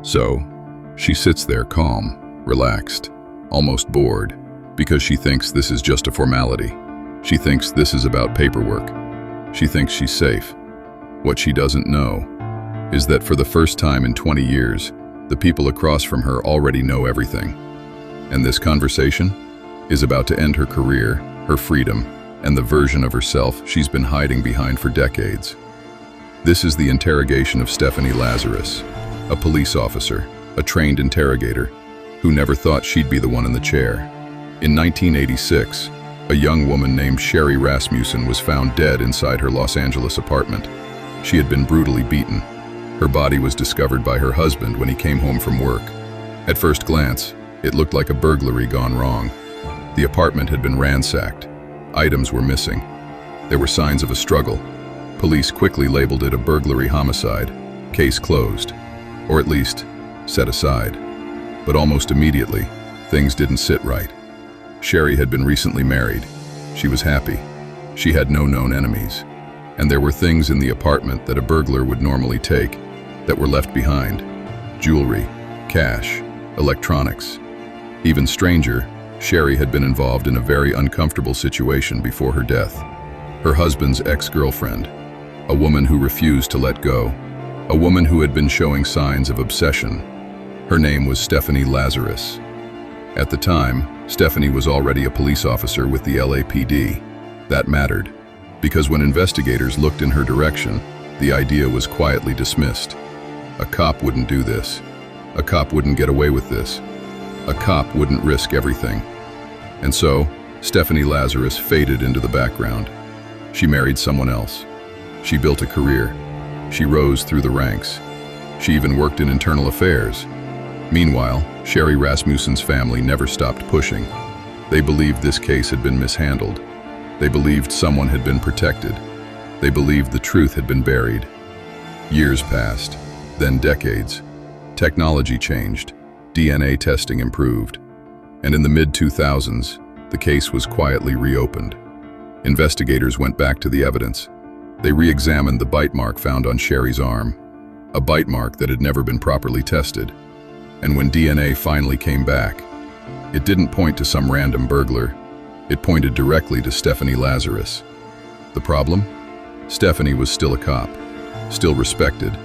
So, she sits there calm, relaxed, almost bored, because she thinks this is just a formality. She thinks this is about paperwork. She thinks she's safe. What she doesn't know is that for the first time in 20 years, the people across from her already know everything. And this conversation is about to end her career, her freedom, and the version of herself she's been hiding behind for decades. This is the interrogation of Stephanie Lazarus, a police officer, a trained interrogator, who never thought she'd be the one in the chair. In 1986, a young woman named Sherry Rasmussen was found dead inside her Los Angeles apartment. She had been brutally beaten. Her body was discovered by her husband when he came home from work. At first glance, it looked like a burglary gone wrong. The apartment had been ransacked. Items were missing. There were signs of a struggle. Police quickly labeled it a burglary homicide, case closed, or at least set aside. But almost immediately, things didn't sit right. Sherry had been recently married. She was happy. She had no known enemies. And there were things in the apartment that a burglar would normally take that were left behind. Jewelry, cash, electronics. Even stranger, Sherry had been involved in a very uncomfortable situation before her death. Her husband's ex-girlfriend, a woman who refused to let go, a woman who had been showing signs of obsession. Her name was Stephanie Lazarus. At the time, Stephanie was already a police officer with the LAPD. That mattered, because when investigators looked in her direction, the idea was quietly dismissed. A cop wouldn't do this. A cop wouldn't get away with this. A cop wouldn't risk everything. And so, Stephanie Lazarus faded into the background. She married someone else. She built a career. She rose through the ranks. She even worked in internal affairs. Meanwhile, Sherry Rasmussen's family never stopped pushing. They believed this case had been mishandled. They believed someone had been protected. They believed the truth had been buried. Years passed, then decades. Technology changed. DNA testing improved. And in the mid-2000s, the case was quietly reopened. Investigators went back to the evidence. They re-examined the bite mark found on Sherry's arm, a bite mark that had never been properly tested. And when DNA finally came back, it didn't point to some random burglar. It pointed directly to Stephanie Lazarus. The problem? Stephanie was still a cop, still respected,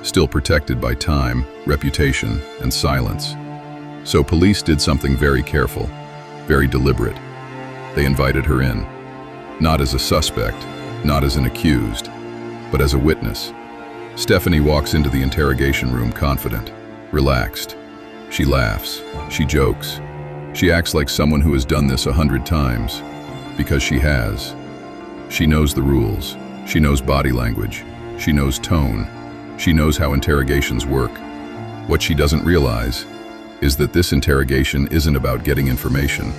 still protected by time, reputation, and silence. So police did something very careful, very deliberate. They invited her in, not as a suspect, not as an accused, but as a witness. Stephanie walks into the interrogation room confident, relaxed. She laughs, she jokes. She acts like someone who has done this 100 times, because she has. She knows the rules. She knows body language. She knows tone. She knows how interrogations work. What she doesn't realize is that this interrogation isn't about getting information.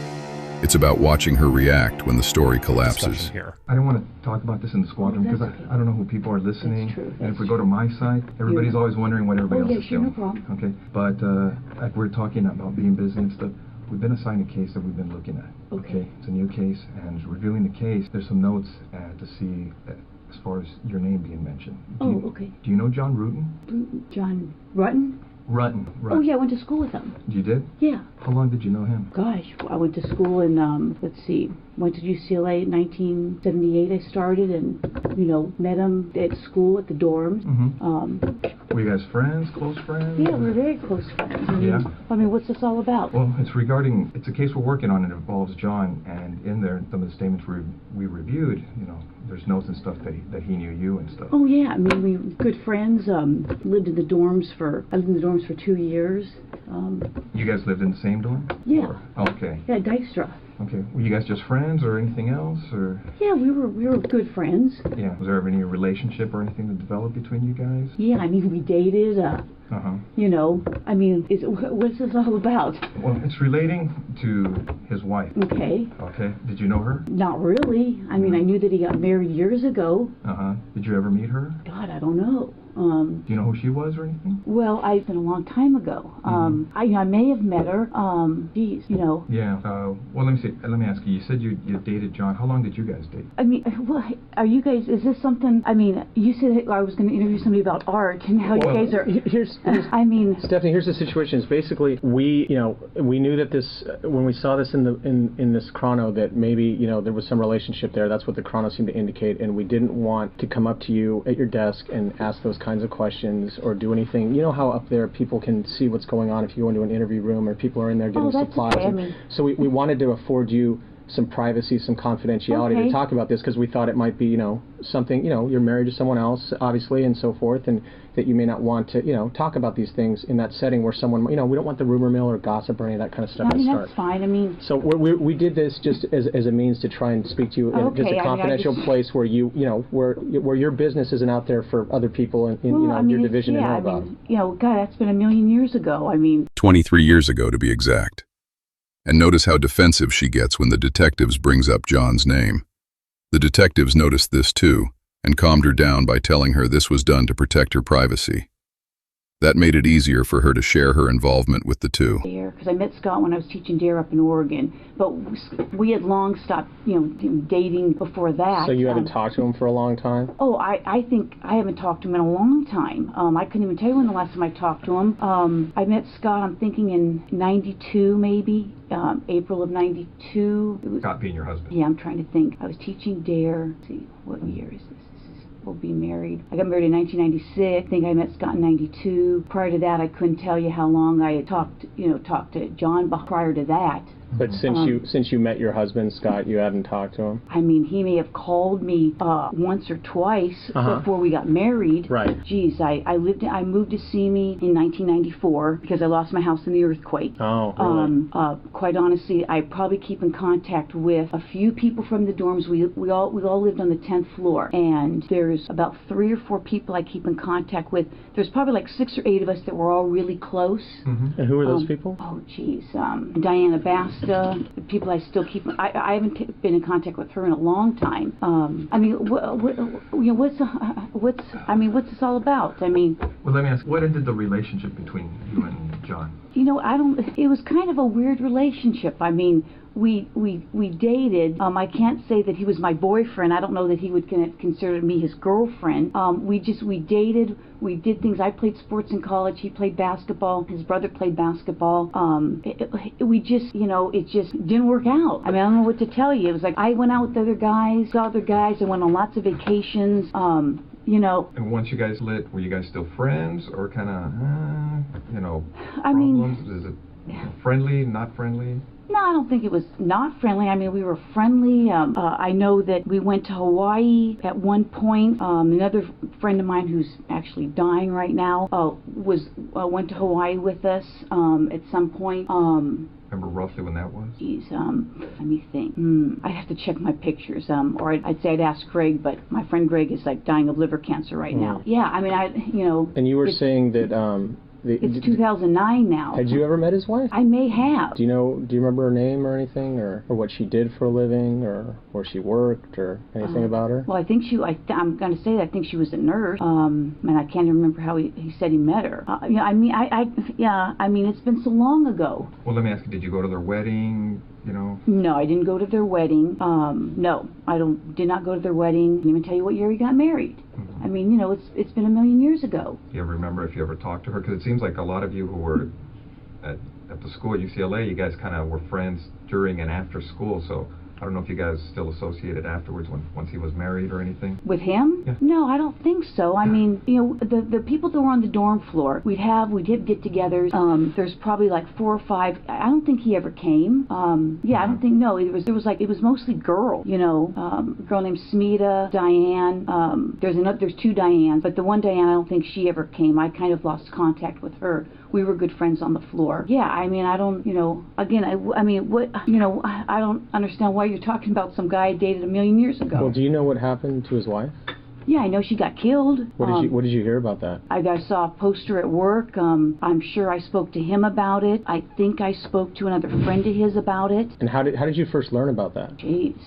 It's about watching her react when the story collapses. I don't want to talk about this in the squadron because I don't know who people are listening. That's true. And if we go to my site, everybody's always wondering what everybody else is doing. No problem. Okay, but like we're talking about being busy and stuff, we've been assigned a case that we've been looking at. Okay. It's a new case, and reviewing the case, there's some notes to see as far as your name being mentioned. Okay. Do you know John Rutten? John Rutten? Rutten. Oh, yeah, I went to school with him. You did? Yeah. How long did you know him? Gosh, I went to school in, let's see, went to UCLA in 1978 I started and, met him at school at the dorms. Mm-hmm. Were you guys friends, close friends? Yeah, we're very close friends. Yeah? I mean, what's this all about? Well, it's a case we're working on. It involves John, and in there, some of the statements we reviewed, there's notes and stuff that he knew you and stuff. Oh, yeah, I mean, we were good friends, I lived in the dorms for 2 years. You guys lived in the same dorm? Yeah. Okay. Yeah, Dykstra. Okay. Were you guys just friends or anything else, or? Yeah, we were good friends. Yeah. Was there ever any relationship or anything that developed between you guys? Yeah, I mean, we dated, I mean, what's this all about? Well, it's relating to his wife. Okay. Okay. Did you know her? Not really. I mean, I knew that he got married years ago. Did you ever meet her? God, I don't know. Do you know who she was or anything? Well, it's been a long time ago. I may have met her. Geez, you know. Yeah. Well, let me see. Let me ask you. You said you dated John. How long did you guys date? I mean, well, are you guys? Is this something? I mean, you said I was going to interview somebody about art, and how you guys are. Here's I mean, Stephanie, here's the situation. Is basically we knew that this when we saw this in this chrono that maybe there was some relationship there. That's what the chrono seemed to indicate, and we didn't want to come up to you at your desk and ask those kinds of questions or do anything. You know how up there people can see what's going on if you go into an interview room or people are in there getting supplies. Okay. I mean, so we wanted to afford you some privacy, some confidentiality to talk about this because we thought it might be, something, you're married to someone else, obviously, and so forth, and that you may not want to, talk about these things in that setting where someone, we don't want the rumor mill or gossip or any of that kind of stuff to start. That's fine. I mean, so we did this just as a means to try and speak to you in just a confidential place where where your business isn't out there for other people in your division to know about. God, that's been a million years ago. I mean, 23 years ago to be exact. And notice how defensive she gets when the detectives brings up John's name. The detectives noticed this too, and calmed her down by telling her this was done to protect her privacy. That made it easier for her to share her involvement with the two. Because I met Scott when I was teaching DARE up in Oregon, but we had long stopped, dating before that. So you haven't talked to him for a long time? Oh, I think I haven't talked to him in a long time. I couldn't even tell you when the last time I talked to him. I met Scott, I'm thinking in '92 maybe, April of '92. Scott being your husband. Yeah, I'm trying to think. I was teaching DARE. Let's see, what year is this? We'll be married. I got married in 1996. I think I met Scott in '92. Prior to that, I couldn't tell you how long I had talked to John prior to that. But since you met your husband, Scott, you haven't talked to him? I mean, he may have called me once or twice before we got married. Right. Geez, I moved to Simi in 1994 because I lost my house in the earthquake. Oh, really? Quite honestly, I probably keep in contact with a few people from the dorms. We all lived on the 10th floor, and there's about 3 or 4 people I keep in contact with. There's probably like 6 or 8 of us that were all really close. And who are those people? Oh, geez, Diana Bass. The people I still keep. I haven't been in contact with her in a long time. I mean, what's this all about? I mean. Well, let me ask. What ended the relationship between you and John? It was kind of a weird relationship. I mean, we dated. I can't say that he was my boyfriend. I don't know that he would consider me his girlfriend. We dated. We did things. I played sports in college. He played basketball. His brother played basketball. It just didn't work out. I mean, I don't know what to tell you. It was like I went out with other guys, saw other guys. I went on lots of vacations. And once you guys lit, were you guys still friends, or kind of, I mean, problems? Is it friendly, not friendly? No, I don't think it was not friendly. I mean, we were friendly. I know that we went to Hawaii at one point. Another friend of mine who's actually dying right now went to Hawaii with us at some point. Remember roughly when that was? Geez, let me think. I'd have to check my pictures. Or I'd say I'd ask Greg, but my friend Greg is like dying of liver cancer right now. Yeah, I mean, And you were saying that. It's 2009 now. Had you ever met his wife? I may have. Do you remember her name or anything, or what she did for a living, or where she worked, or anything about her? Well, I think I'm going to say that I think she was a nurse. And I can't even remember how he said he met her. I mean, it's been so long ago. Well, let me ask you, did you go to their wedding? No, I didn't go to their wedding. No, did not go to their wedding. Didn't even tell you what year he got married. I mean, it's been a million years ago. Do you ever remember if you ever talked to her? Because it seems like a lot of you who were at the school at UCLA, you guys kind of were friends during and after school, so I don't know if you guys still associated afterwards once he was married or anything. With him? Yeah. No, I don't think so. I mean, the people that were on the dorm floor, we'd have get-togethers. There's probably like 4 or 5. I don't think he ever came. I don't think. No, it was mostly girls. A girl named Smita, Diane. There's 2 Dianes, but the one Diane, I don't think she ever came. I kind of lost contact with her. We were good friends on the floor. Yeah, I mean, I don't, again, I don't understand why you're talking about some guy I dated a million years ago. Well, do you know what happened to his wife? Yeah, I know she got killed. What did you hear about that? I saw a poster at work. I'm sure I spoke to him about it. I think I spoke to another friend of his about it. And how did you first learn about that? Jeez.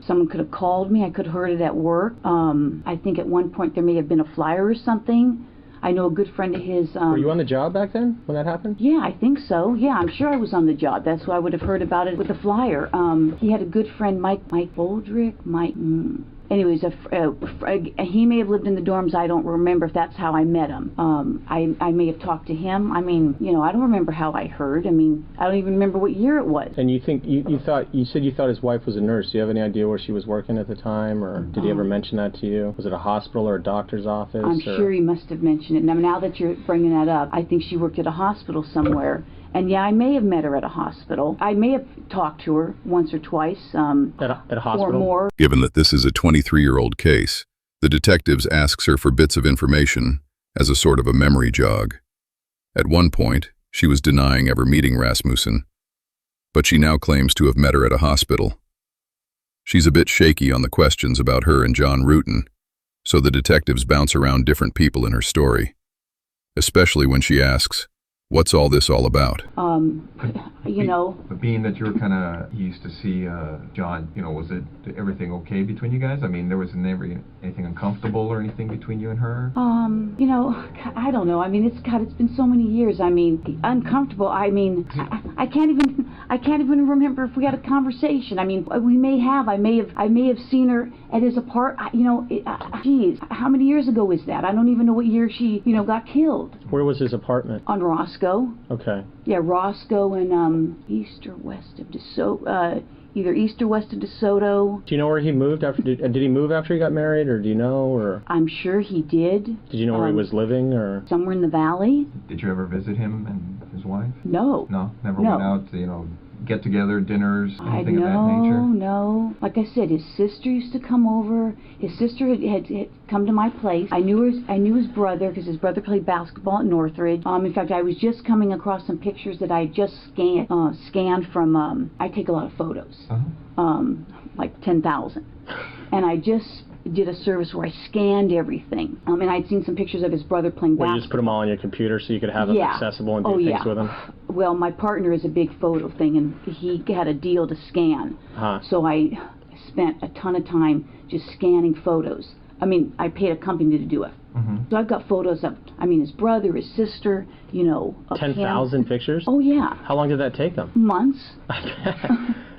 Someone could have called me. I could have heard it at work. I think at one point there may have been a flyer or something. I know a good friend of his. Were you on the job back then when that happened? Yeah, I think so. Yeah, I'm sure I was on the job. That's why I would have heard about it with the flyer. He had a good friend, Mike Boldrick. Anyways, he may have lived in the dorms. I don't remember if that's how I met him. I may have talked to him. I mean, you know, I don't remember how I heard. I mean, I don't even remember what year it was. And you think you said you thought his wife was a nurse. Do you have any idea where she was working at the time, or did he ever mention that to you? Was it a hospital or a doctor's office? I'm sure he must have mentioned it. Now that you're bringing that up, I think she worked at a hospital somewhere. And yeah, I may have met her at a hospital. I may have talked to her once or twice. At a hospital? Or more. Given that this is a 23-year-old case, the detectives asks her for bits of information as a sort of a memory jog. At one point, she was denying ever meeting Rasmussen, but she now claims to have met her at a hospital. She's a bit shaky on the questions about her and John Rutan, so the detectives bounce around different people in her story, especially when she asks, "What's all this all about?" You know. But being that you were kind of used to see John, you know, was everything okay between you guys? I mean, there was never anything uncomfortable or anything between you and her? You know, I don't know. I mean, it's been so many years. I mean, uncomfortable. I mean, I can't even remember if we had a conversation. I mean, we may have. I may have seen her at his apartment. You know, geez, how many years ago was that? I don't even know what year she, you know, got killed. Where was his apartment? On Roscoe. Okay. Yeah, Roscoe and east or west of DeSoto. Either east or west of DeSoto. Do you know where he moved after? Did he move after he got married, or do you know? Or I'm sure he did. Did you know where he was living, or somewhere in the valley? Did you ever visit him and his wife? No. No, never went out to, you know, get together, dinners, anything of that nature? No. Like I said, his sister used to come over. His sister had come to my place. I knew his brother because his brother played basketball at Northridge. In fact, I was just coming across some pictures that I just scanned from. I take a lot of photos, like 10,000, and I just did a service where I scanned everything. And I'd seen some pictures of his brother playing basketball. You just put them all on your computer so you could have them accessible and do things with them? Well, my partner is a big photo thing, and he had a deal to scan. So I spent a ton of time just scanning photos. I mean, I paid a company to do it. So I've got photos of, his brother, his sister, you know. 10,000 pictures? Oh, yeah. How long did that take them? Months.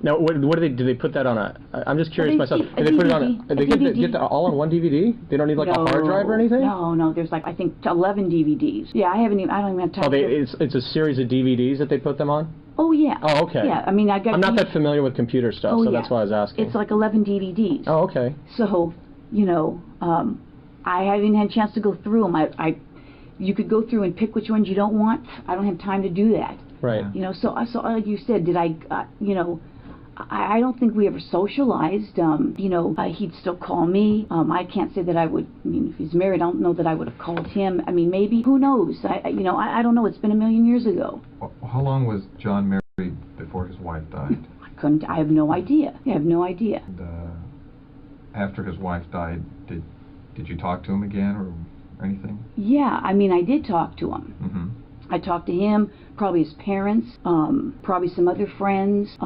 Now, what do they put that on a? I'm just curious myself. Do they put it on a? They get that all on one DVD? They don't need like a hard drive or anything? No. There's like I think 11 DVDs. Yeah, I don't even have time. It's a series of DVDs that they put them on. Oh yeah. Oh okay. Yeah, I'm not that familiar with computer stuff, so that's why I was asking. It's like 11 DVDs. Oh okay. So, you know, I haven't had a chance to go through them. You could go through and pick which ones you don't want. I don't have time to do that. Right. You know, so like you said, did I, you know, I don't think we ever socialized. You know, he'd still call me. I can't say that I would. I mean, if he's married, I don't know that I would have called him. I mean, maybe. Who knows? I don't know. It's been a million years ago. How long was John married before his wife died? I have no idea. I have no idea. And, after his wife died, did you talk to him again or anything? Yeah, I mean, I did talk to him. Mm-hmm. I talked to him, probably his parents, probably some other friends.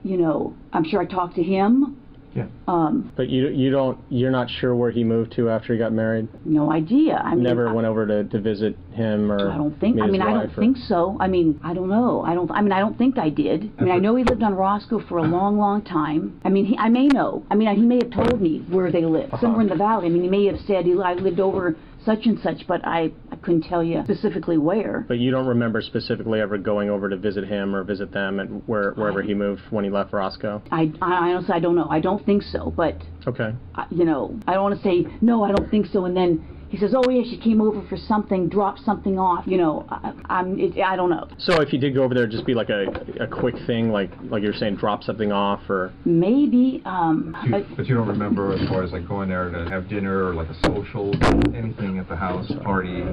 You know, I'm sure I talked to him. Yeah. But you're not sure where he moved to after he got married? No idea. I mean, never went over to visit him or I don't think. meet his wife, I don't think so. I mean, I don't know. I don't think I did. I mean, I know he lived on Roscoe for a long, long time. I mean, I may know. I mean, he may have told me where they lived, somewhere in the valley. I mean, he may have said I lived over such and such, but I couldn't tell you specifically where. But you don't remember specifically ever going over to visit him or visit them at wherever he moved when he left Roscoe? I honestly, I don't know. I don't think so, but okay. You know, I don't want to say no, I don't think so, and then he says, oh yeah, she came over for something, dropped something off. You know, I don't know. So if you did go over there, just be like a quick thing, like you're saying, drop something off, or maybe. But you don't remember as far as like going there to have dinner or like a social, anything at the house, party.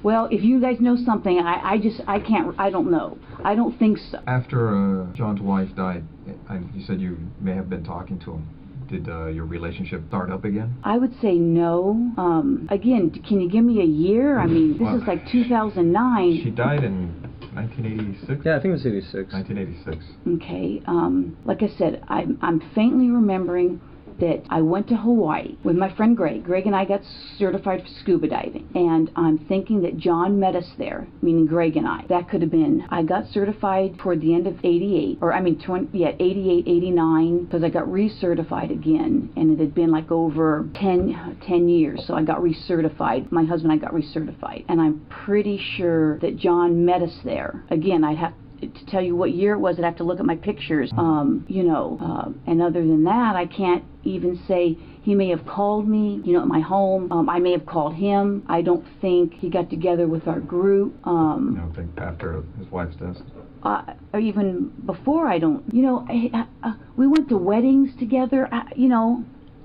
Well, if you guys know something, I don't know. I don't think so. After John's wife died, you said you may have been talking to him. Did your relationship start up again? I would say no. Again, can you give me a year? I mean, this is like 2009. She died in 1986? Yeah, I think it was 86. 1986. Okay. Like I said, I'm faintly remembering that I went to Hawaii with my friend Greg. Greg and I got certified for scuba diving, and I'm thinking that John met us there, meaning Greg and I. That could have been, I got certified toward the end of 88, or 88, 89, because I got recertified again, and it had been like over 10 years, so I got recertified. My husband and I got recertified, and I'm pretty sure that John met us there. Again, I'd have to tell you what year it was. I'd have to look at my pictures, and other than that, I can't even say. He may have called me, at my home. I may have called him. I don't think he got together with our group. I don't think after his wife's death. Or even before, I don't. We went to weddings together.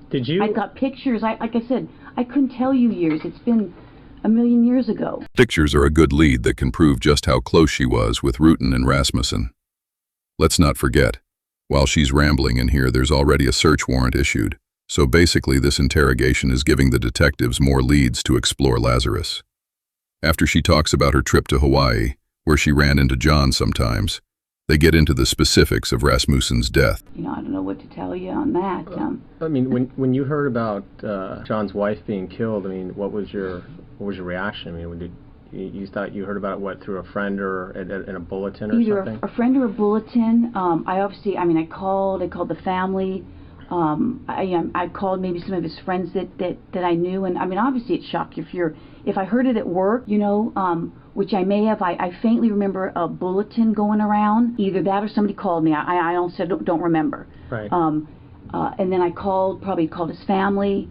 Did you? I got pictures. Like I said, I couldn't tell you years. It's been a million years ago. Pictures are a good lead that can prove just how close she was with Rutten and Rasmussen. Let's not forget, while she's rambling in here, there's already a search warrant issued. So basically, this interrogation is giving the detectives more leads to explore Lazarus. After she talks about her trip to Hawaii, where she ran into John sometimes, they get into the specifics of Rasmussen's death. I don't know what to tell you on that. When you heard about John's wife being killed, what was your reaction? You thought you heard about it, through a friend or in a bulletin or Either something? a friend or a bulletin. I called the family. I called maybe some of his friends that I knew, and obviously it shocked you if I heard it at work, which I may have. I faintly remember a bulletin going around, either that or somebody called me. I honestly don't remember. Right. And then I called his family.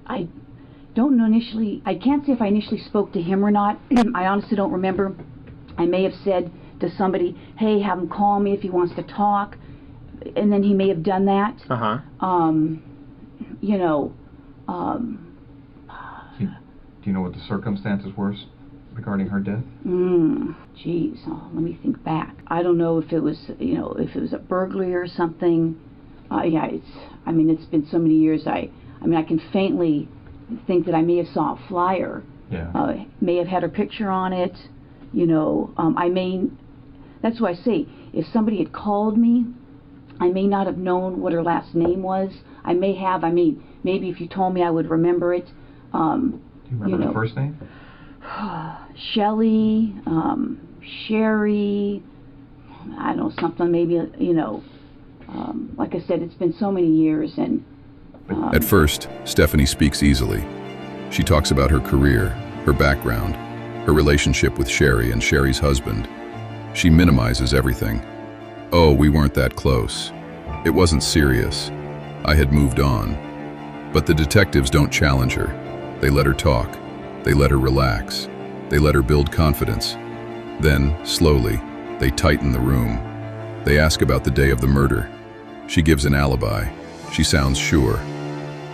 I don't know initially. I can't say if I initially spoke to him or not. I honestly don't remember. I may have said to somebody, "Hey, have him call me if he wants to talk," and then he may have done that. Do you know what the circumstances were regarding her death? Geez, let me think back. I don't know if it was, if it was a burglary or something. It's been so many years. I can faintly think that I may have saw a flyer. Yeah. May have had her picture on it. That's why I say, if somebody had called me, I may not have known what her last name was. I may have. Maybe if you told me, I would remember it. Do you remember the first name? Shelley, Sherry, I don't know, something maybe, like I said, it's been so many years. And At first, Stephanie speaks easily. She talks about her career, her background, her relationship with Sherry and Sherry's husband. She minimizes everything. "Oh, we weren't that close. It wasn't serious. I had moved on." But the detectives don't challenge her. They let her talk. They let her relax. They let her build confidence. Then, slowly, they tighten the room. They ask about the day of the murder. She gives an alibi. She sounds sure.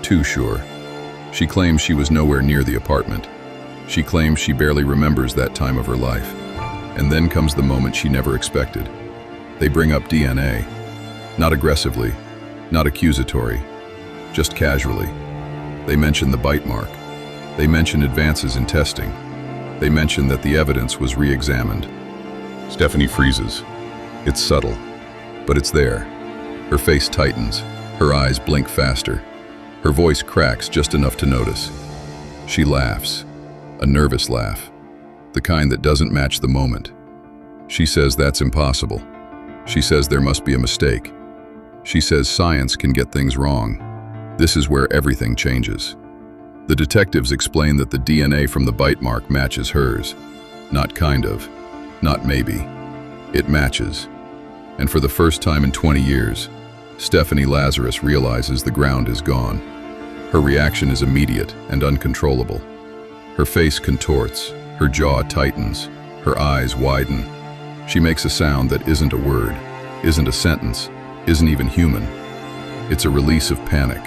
Too sure. She claims she was nowhere near the apartment. She claims she barely remembers that time of her life. And then comes the moment she never expected. They bring up DNA. Not aggressively, not accusatory, just casually. They mention the bite mark. They mention advances in testing. They mention that the evidence was re-examined. Stephanie freezes. It's subtle, but it's there. Her face tightens. Her eyes blink faster. Her voice cracks just enough to notice. She laughs, a nervous laugh, the kind that doesn't match the moment. She says that's impossible. She says there must be a mistake. She says science can get things wrong. This is where everything changes. The detectives explain that the DNA from the bite mark matches hers. Not kind of, not maybe. It matches. And for the first time in 20 years, Stephanie Lazarus realizes the ground is gone. Her reaction is immediate and uncontrollable. Her face contorts, her jaw tightens, her eyes widen. She makes a sound that isn't a word, isn't a sentence, isn't even human. It's a release of panic.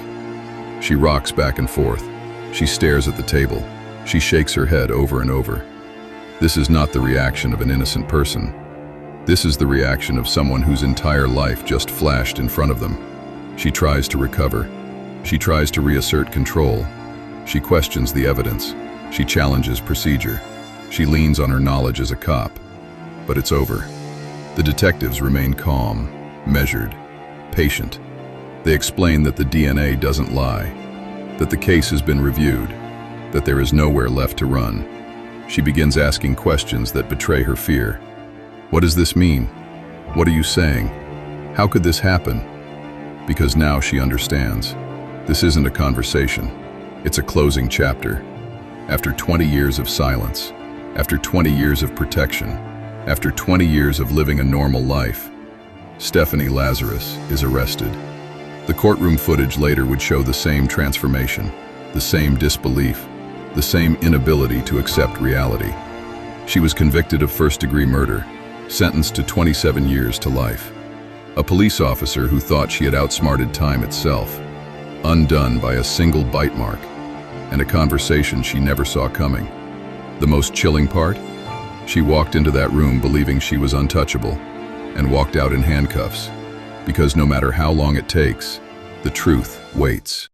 She rocks back and forth. She stares at the table. She shakes her head over and over. This is not the reaction of an innocent person. This is the reaction of someone whose entire life just flashed in front of them. She tries to recover. She tries to reassert control. She questions the evidence. She challenges procedure. She leans on her knowledge as a cop. But it's over. The detectives remain calm, measured, patient. They explain that the DNA doesn't lie, that the case has been reviewed, that there is nowhere left to run. She begins asking questions that betray her fear. What does this mean? What are you saying? How could this happen? Because now she understands. This isn't a conversation. It's a closing chapter. After 20 years of silence, after 20 years of protection, after 20 years of living a normal life, Stephanie Lazarus is arrested. The courtroom footage later would show the same transformation, the same disbelief, the same inability to accept reality. She was convicted of first-degree murder, sentenced to 27 years to life. A police officer who thought she had outsmarted time itself, undone by a single bite mark, and a conversation she never saw coming. The most chilling part? She walked into that room believing she was untouchable, and walked out in handcuffs, because no matter how long it takes, the truth waits.